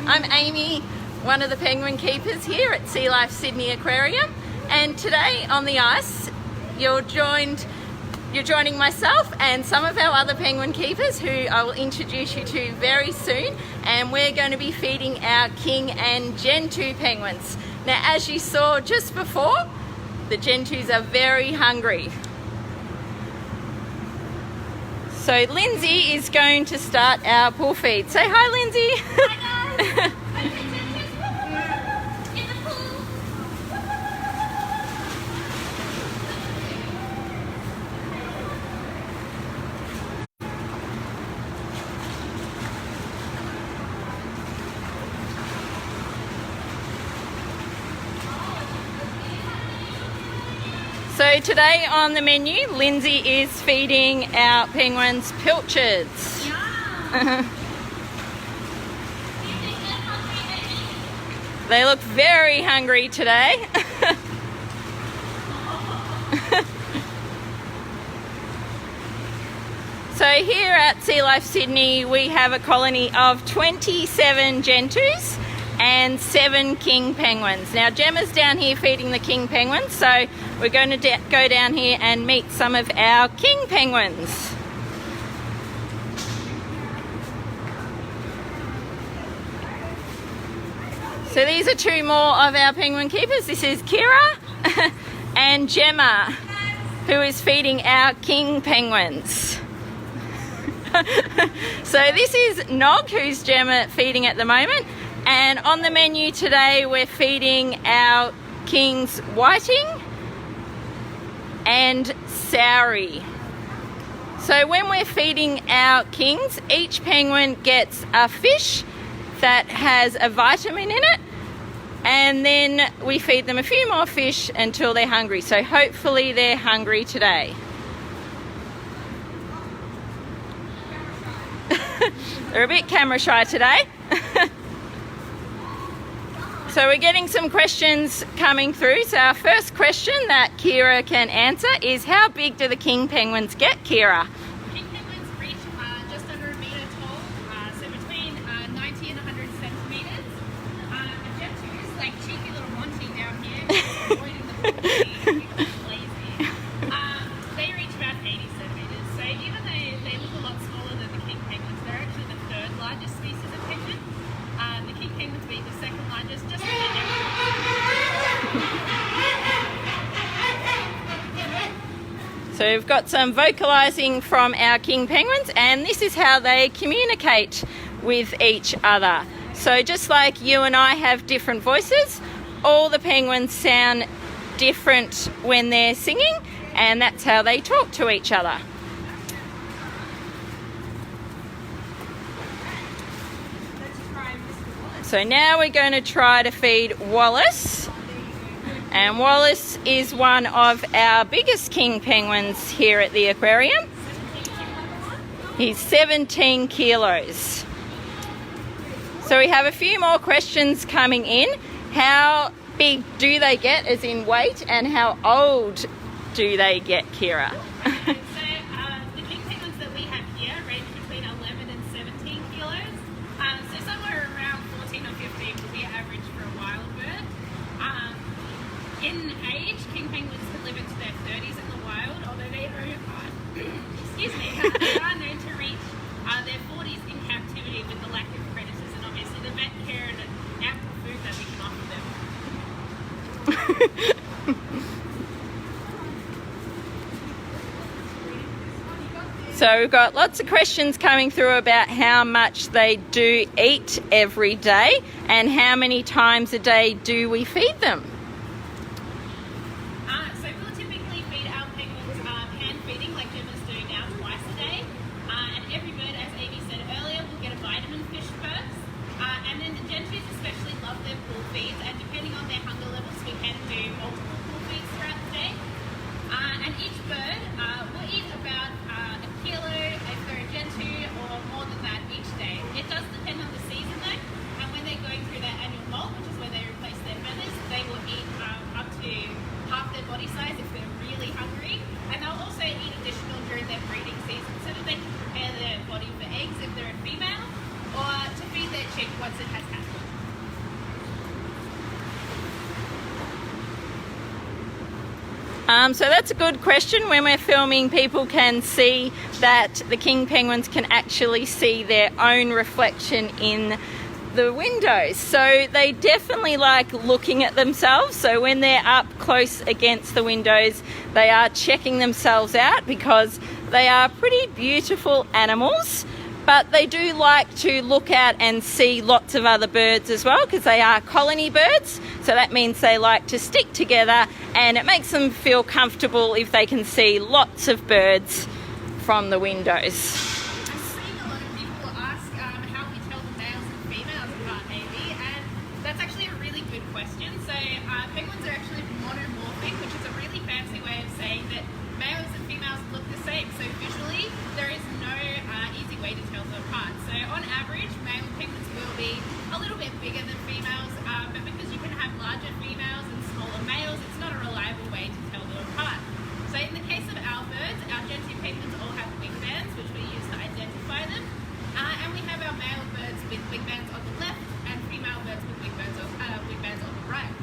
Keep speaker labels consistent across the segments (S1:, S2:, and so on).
S1: I'm Amy, one of the penguin keepers here at Sea Life Sydney Aquarium, and today on the ice you're joining myself and some of our other penguin keepers who I will introduce you to very soon, and we're going to be feeding our king and Gentoo penguins. Now, as you saw just before, the Gentoos are very hungry. So Lindsay is going to start our pool feed. Say hi, Lindsay.
S2: Hi guys. In the pool.
S1: So today on the menu, Lindsay is feeding our penguins pilchards.
S2: Yeah.
S1: They look very hungry today. So here at Sea Life Sydney, we have a colony of 27 Gentoos and 7 king penguins. Now Gemma's down here feeding the king penguins, so we're going to go down here and meet some of our king penguins. So these are two more of our penguin keepers. This is Kira and Gemma, who is feeding our king penguins. So this is Nog, who's Gemma feeding at the moment. And on the menu today, we're feeding our kings whiting and Souri. So when we're feeding our kings, each penguin gets a fish that has a vitamin in it, and then we feed them a few more fish until they're hungry. So hopefully they're hungry today. They're a bit camera shy today. So we're getting some questions coming through. So our first question that Kira can answer is, how big do the king penguins get, Kira?
S2: King penguins reach just under a metre tall, so between 90 and 100 centimetres. The Gentoos, like cheeky little Monty down here, avoiding the pool, lazy. They reach about 80 centimetres. So even though they look a lot smaller than the king penguins, they're actually the third largest species of penguin. The king penguins being the second largest, just
S1: So we've got some vocalising from our king penguins, and this is how they communicate with each other. So just like you and I have different voices, all the penguins sound different when they're singing, and that's how they talk to each other. So now we're going to try to feed Wallace. And Wallace is one of our biggest king penguins here at the aquarium. He's 17 kilos. So we have a few more questions coming in. How big do they get, as in weight, and how old do they get, Kira?
S2: the king penguins that we have here range between 11 and 17 kilos. So somewhere around 14 or 15 will be average for a wild bird. In age, king penguins can live into their 30s in the wild, although they are, they are known to reach their 40s in captivity with the lack of predators and obviously the vet care and ample food that we can offer them.
S1: So we've got lots of questions coming through about how much they do eat every day and how many times a day do we feed them.
S2: So we'll typically feed our penguins hand feeding like Gemma's doing now, twice a day. And every bird, as Amy said earlier, will get a vitamin fish first. And then the Gentoos especially love their pool feeds, and depending on their hunger levels, we can do multiple pool feeds throughout the day. And each bird will eat about a kilo if they're a Gentoo, or more than that each day. It does depend on the season though, and when they're going through their annual molt, which is where they replace their feathers, they will eat up to half their body size if they're really hungry, and they'll also eat additional during their breeding season so that they can prepare their body for eggs if they're a female, or to feed their chick once it has hatched.
S1: So that's a good question. When we're filming, people can see that the king penguins can actually see their own reflection in the windows. So they definitely like looking at themselves. So when they're up close against the windows, they are checking themselves out because they are pretty beautiful animals. But they do like to look out and see lots of other birds as well because they are colony birds. So that means they like to stick together, and it makes them feel comfortable if they can see lots of birds from the windows.
S2: I'm seeing a lot of people ask how we tell the males and females apart, Amy, and that's actually a really good question. So penguins are actually monomorphic, which is a really fancy way of saying that males and females look the same. So visually, there is no easy way to tell them apart. So on average, male penguins will be a little bit bigger than females, but because you can have larger females and smaller males, it's not a reliable way to tell them apart. So in the case of our birds, our Gentoo penguins all have wing bands, which we use to identify them. And we have our male birds with wing bands on the left and female birds with wing bands on the right.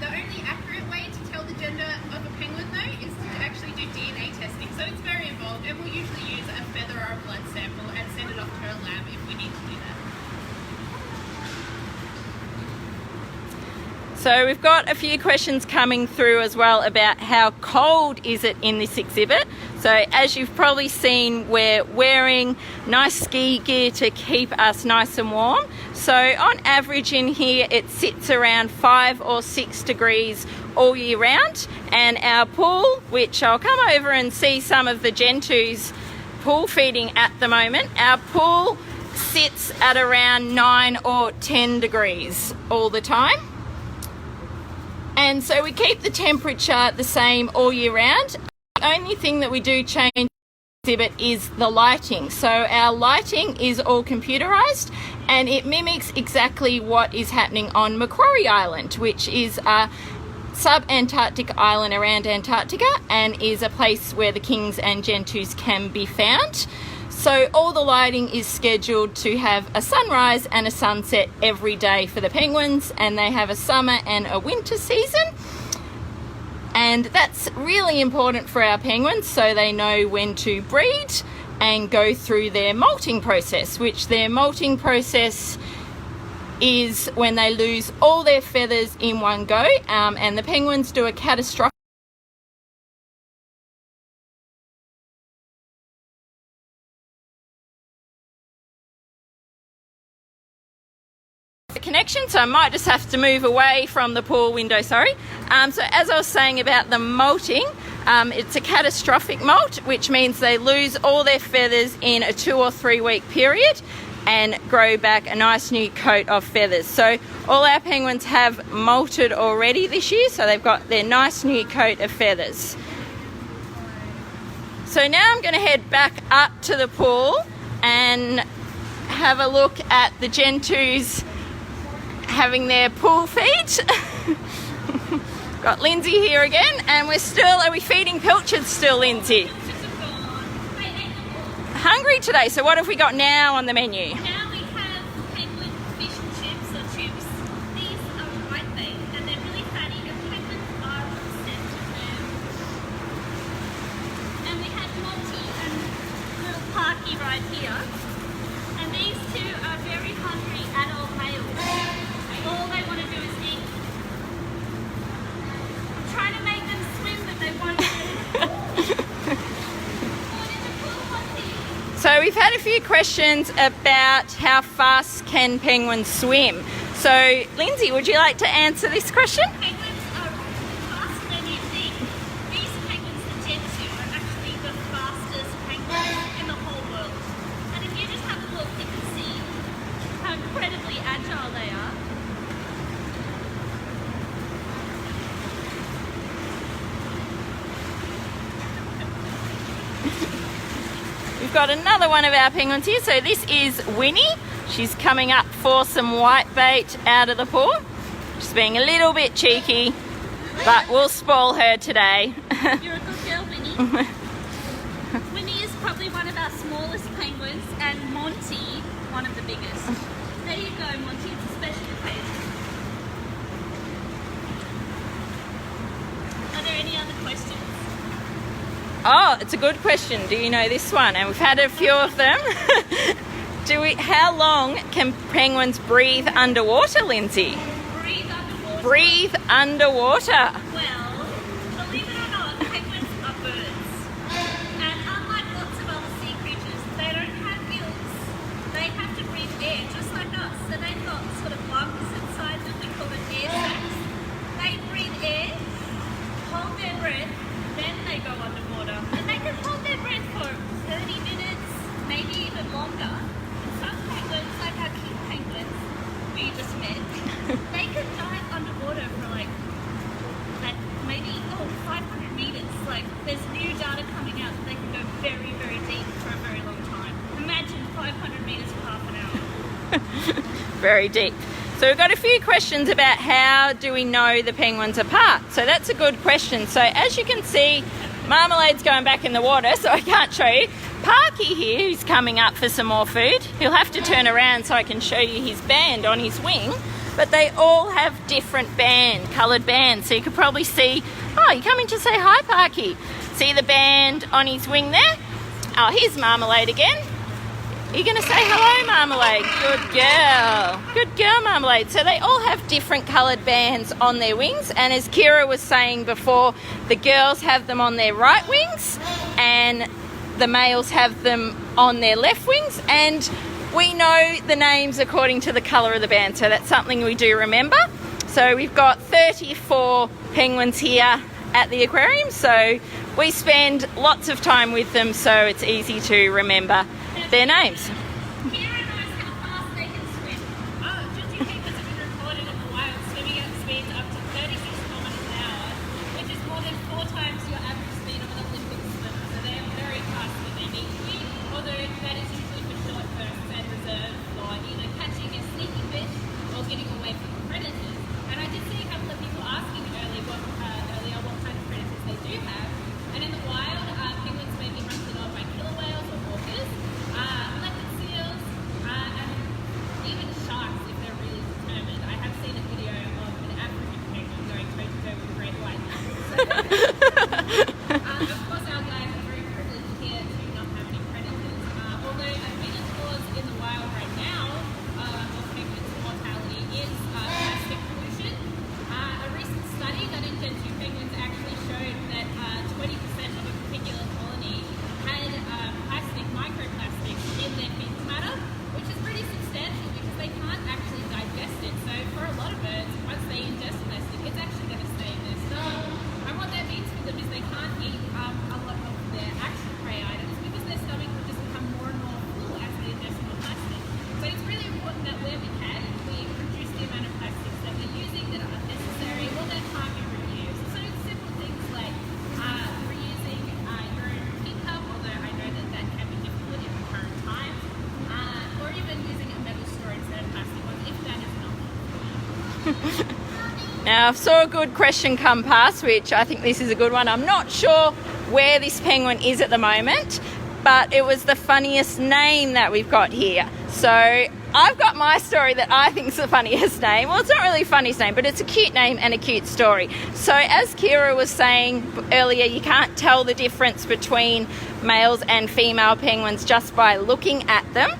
S2: The only accurate way to tell the gender of a penguin, though, is to actually do DNA testing. So it's very involved, and we'll usually use a feather or a blood sample and send it off to a lab if we need to do that.
S1: So we've got a few questions coming through as well about how cold is it in this exhibit. So as you've probably seen, we're wearing nice ski gear to keep us nice and warm. So on average in here, it sits around 5 or 6 degrees all year round. And our pool, which I'll come over and see some of the Gentoos pool feeding at the moment, our pool sits at around 9 or 10 degrees all the time. And so we keep the temperature the same all year round. The only thing that we do change in the exhibit is the lighting. So our lighting is all computerized, and it mimics exactly what is happening on Macquarie Island, which is a sub-Antarctic island around Antarctica and is a place where the kings and Gentoos can be found. So all the lighting is scheduled to have a sunrise and a sunset every day for the penguins, and they have a summer and a winter season. And that's really important for our penguins so they know when to breed and go through their molting process, which their molting process is when they lose all their feathers in one go, and the penguins do a catastrophic connection, so I might just have to move away from the pool window, sorry. So as I was saying about the molting, it's a catastrophic molt, which means they lose all their feathers in a 2 or 3 week period and grow back a nice new coat of feathers. So all our penguins have molted already this year, so they've got their nice new coat of feathers. So now I'm going to head back up to the pool and have a look at the Gentoos having their pool feed. Got Lindsay here again, and are we feeding pilchards still, Lindsay? Hungry today, so what have we got now on the menu?
S2: Now we have penguin fish chips or chips. These are whitebait and they're really fatty, and penguins are obsessed with them. And we have Molting and little Parky right here. And these two are very hungry adult males. All they want to do is eat. I'm trying to make them swim, but they won't do.
S1: So we've had a few questions about how fast can penguins swim. So Lindsay, would you like to answer this question?
S2: Penguins are faster than you think. These penguins, the Gentoo, are actually the fastest penguins in the whole world. And if you just have a look, you can see how incredibly agile they are.
S1: We've got another one of our penguins here. So this is Winnie. She's coming up for some whitebait out of the pool. She's being a little bit cheeky, but we'll spoil her today.
S2: You're a good girl, Winnie. Winnie is probably one of our smallest penguins, and Monty, one of the biggest. There you go, Monty. It's a special occasion. Are there any
S1: Oh, it's a good question. Do you know this one? And we've had a few of them. How long can penguins breathe underwater, Lindsay?
S2: Breathe underwater.
S1: Breathe underwater.
S2: Well, believe it or not, penguins are birds. And unlike lots of other sea creatures, they don't have gills. They have to breathe air just like us. So they've got sort of lungs inside them. We call them air sacs. They breathe air, hold their breath, then they go underwater. And they can hold their breath for 30 minutes, maybe even longer. Some penguins, like our king penguins, who you just met, they can dive underwater for like maybe 500 meters. Like there's new data coming out that they can go very, very deep for a very long time. Imagine 500 meters for half an hour.
S1: Very deep. So we've got a few questions about how do we know the penguins apart. So that's a good question. So as you can see, Marmalade's going back in the water, so I can't show you. Parky here, who's coming up for some more food. He'll have to turn around so I can show you his band on his wing. But they all have different coloured bands. So you could probably see, oh, you're coming to say hi, Parky. See the band on his wing there? Oh, here's Marmalade again. Are you going to say hello, Marmalade? Good girl. Good girl, Marmalade. So they all have different coloured bands on their wings. And as Kira was saying before, the girls have them on their right wings and the males have them on their left wings. And we know the names according to the colour of the band. So that's something we do remember. So we've got 34 penguins here at the aquarium. So we spend lots of time with them, so it's easy to remember their names.
S2: Kira knows how fast they can swim. Gentoo penguins have been recorded in the wild swimming at speeds up to 36 kilometres an hour, which is more than 4 times your average speed of an Olympic swimmer. So they are very fast when they need to be, although that is usually for short bursts and reserved for either catching a sneaky fish or getting away from predators. And I did see a couple of people asking earlier what kind of predators they do have. And in the wild, penguins may be hunted off by killer whales or orcas, leopard seals, and even sharks if they're really determined. I have seen a video of an African penguin going toe-to-toe with a great white line. Of course, our guys are very privileged here to not have any predators. Although a bigger cause in the wild right now of penguins' mortality is plastic pollution. A recent study done in Gentoo penguins actually showed that 20% of a particular colony had microplastics in their fecal matter, which is pretty substantial because they can't actually digest it. So for a lot of birds, once they ingest plastic, it's actually going to stay in their stomach. And what that means for them is they can't eat a lot of their actual prey items because their stomach will just become more and more full as they ingest more plastic. So it's really important that where we can, we reduce the amount of plastics that we're using that are unnecessary or that can't be reused. So simple things like reusing your own tea cup, although I know that can be difficult in the current times, or even using a metal straw instead of plastic ones if that is not possible.
S1: Now, I saw a good question come past, which I think this is a good one. I'm not sure where this penguin is at the moment, but it was the funniest name that we've got here. So I've got my story that I think is the funniest name. Well, it's not really the funniest name, but it's a cute name and a cute story. So as Kira was saying earlier, you can't tell the difference between males and female penguins just by looking at them.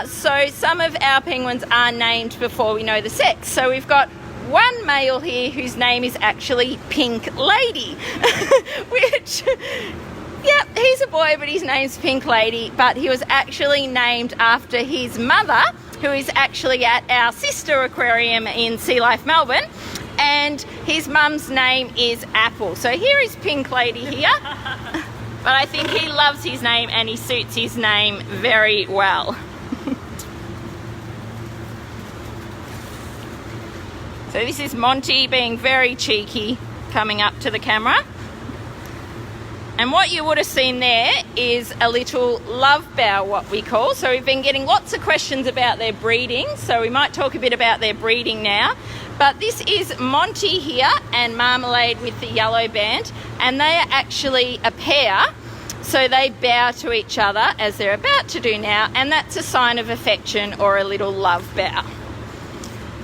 S1: So some of our penguins are named before we know the sex. So we've got one male here whose name is actually Pink Lady, which, yep, he's a boy, but his name's Pink Lady, but he was actually named after his mother, who is actually at our sister aquarium in Sea Life Melbourne, and his mum's name is Apple. So here is Pink Lady here, but I think he loves his name and he suits his name very well. So this is Monty being very cheeky, coming up to the camera. And what you would have seen there is a little love bow, what we call. So we've been getting lots of questions about their breeding, so we might talk a bit about their breeding now. But this is Monty here and Marmalade with the yellow band, and they are actually a pair. So they bow to each other as they're about to do now, and that's a sign of affection or a little love bow.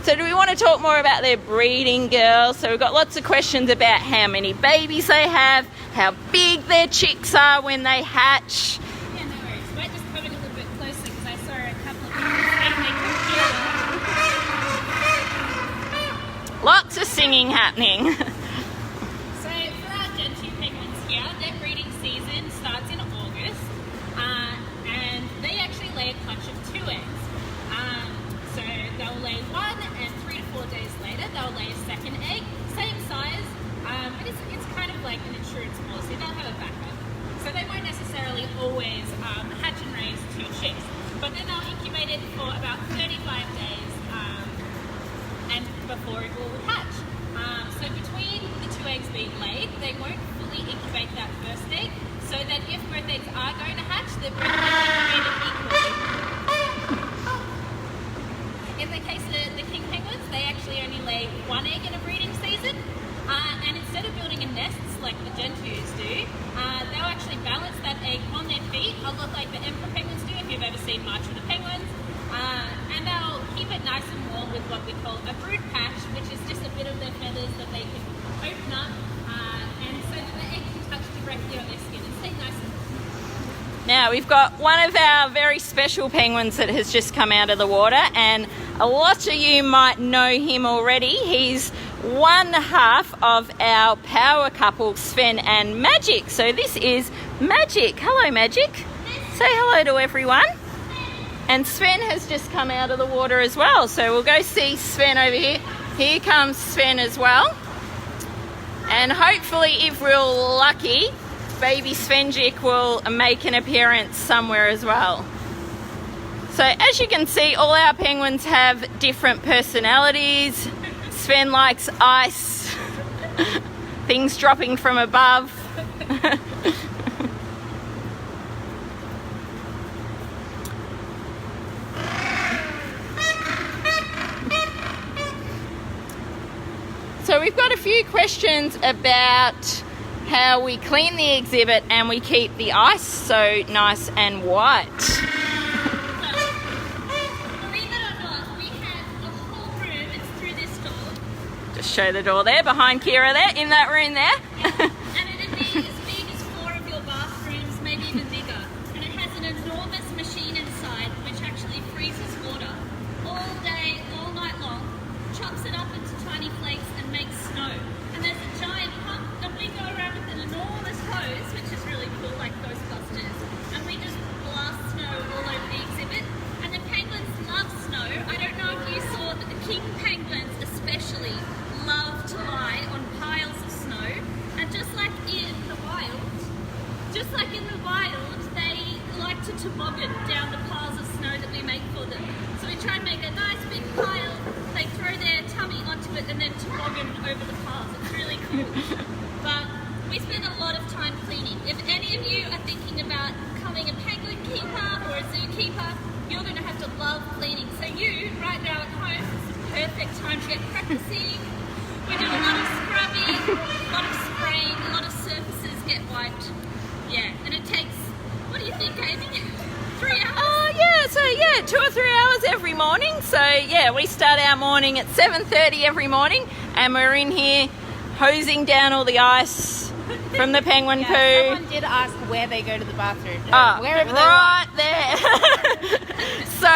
S1: So do we want to talk more about their breeding, girls? So we've got lots of questions about how many babies they have, how big their chicks are when they hatch.
S2: Yeah, no worries. We're just coming a little bit closer because I saw a couple of people.
S1: Lots of singing happening.
S2: So for our Gentoo penguins here, their breeding season starts in August, and they actually lay a clutch of 2 eggs. So they'll lay one, and 3 to 4 days later they'll lay a second egg, same size, but it's kind of like an insurance policy. They'll have a backup, so they won't necessarily always hatch and raise 2 chicks, but then they'll incubate it for about 35 days, and before it will hatch. So between the 2 eggs being laid, they won't fully incubate that first egg, so that if both eggs are going to hatch, they're both incubated equally. In the case of the king penguins, they actually only lay 1 egg in a breeding season, and instead of building a nest like the Gentoos do, they'll actually balance that egg on their feet, a lot like the emperor penguins do if you've ever seen March of the Penguins, and they'll keep it nice and warm with what we call a brood patch, which is just a bit of their feathers that they can open up, and so that the egg can touch directly on their skin and stay nice and warm.
S1: Now we've got one of our very special penguins that has just come out of the water, and a lot of you might know him already. He's one half of our power couple, Sven and Magic. So this is Magic. Hello, Magic. Say hello to everyone. And Sven has just come out of the water as well. So we'll go see Sven over here. Here comes Sven as well. And hopefully, if we're lucky, baby Svenjik will make an appearance somewhere as well. So as you can see, all our penguins have different personalities. Sven likes ice, things dropping from above. So we've got a few questions about how we clean the exhibit and we keep the ice so nice and white.
S2: Believe it or not, we have a whole room. It's through this door.
S1: Just show the door there, behind Kira there, in that room there.
S2: And it'd be as big as 4 of your bathrooms, maybe even bigger. And it has an enormous machine inside which actually freezes water all day, all night long, chops it up into tiny flakes and makes snow. And there's a giant pump that we go around with an enormous hose, which is really cool, like Ghostbusters. And we just blast snow all over the exhibit. And the penguins love snow. I don't know if you saw, but the king penguins especially love to lie on piles of snow. And just like in the wild, they like to toboggan down the piles of snow that we make for them. So we try and make a nice big pile, they throw their tummy onto it and then toboggan over the piles. It's really cool. But we spend a lot of time cleaning. If any of you are thinking about becoming a penguin keeper or a zookeeper, you're going to have to love cleaning. So you, right now at home, it's the perfect time to get practicing. We do a lot of scrubbing, a lot of spraying, a lot of surfaces get wiped. Yeah, and it takes, what do you think, Amy? 3 hours?
S1: Oh yeah, so yeah, 2 or 3 hours every morning. So yeah, we start our morning at 7:30 every morning, and we're in here hosing down all the ice from the penguin poo.
S3: Someone did ask where they go to the bathroom.
S1: Wherever right there. So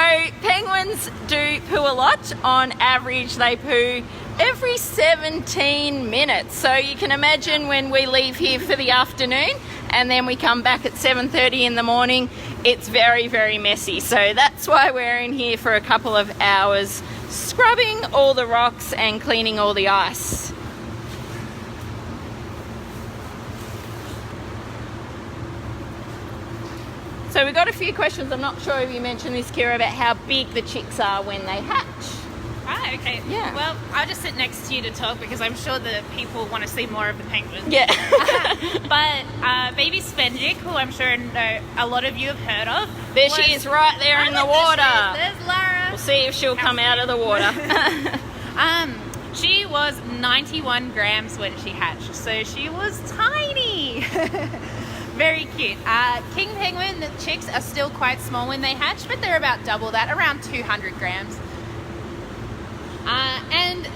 S1: penguins do poo a lot. On average, they poo every 17 minutes. So you can imagine when we leave here for the afternoon and then we come back at 7:30 in the morning, it's very, very messy. So that's why we're in here for a couple of hours, scrubbing all the rocks and cleaning all the ice. So we've got a few questions. I'm not sure if you mentioned this, Kira, about how big the chicks are when they hatch.
S3: Ah, okay.
S1: Yeah.
S3: Well, I'll just sit next to you to talk because I'm sure that people want to see more of the penguins.
S1: Yeah.
S3: But baby Svenjik, who I'm sure a lot of you have heard of.
S1: There she is right there in the water.
S3: There's Lara.
S1: We'll see if she'll come out of the water.
S3: She was 91 grams when she hatched, so she was tiny. Very cute. King penguin, the chicks are still quite small when they hatch, but they're about double that, around 200 grams.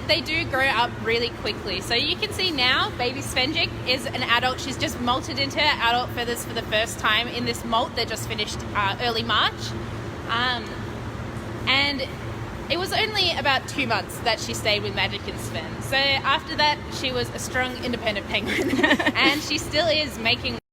S3: they do grow up really quickly. So you can see now, baby Svenjik is an adult. She's just molted into adult feathers for the first time in this molt that just finished early March. And it was only about 2 months that she stayed with Magic and Sven. So after that, she was a strong, independent penguin. And she still is making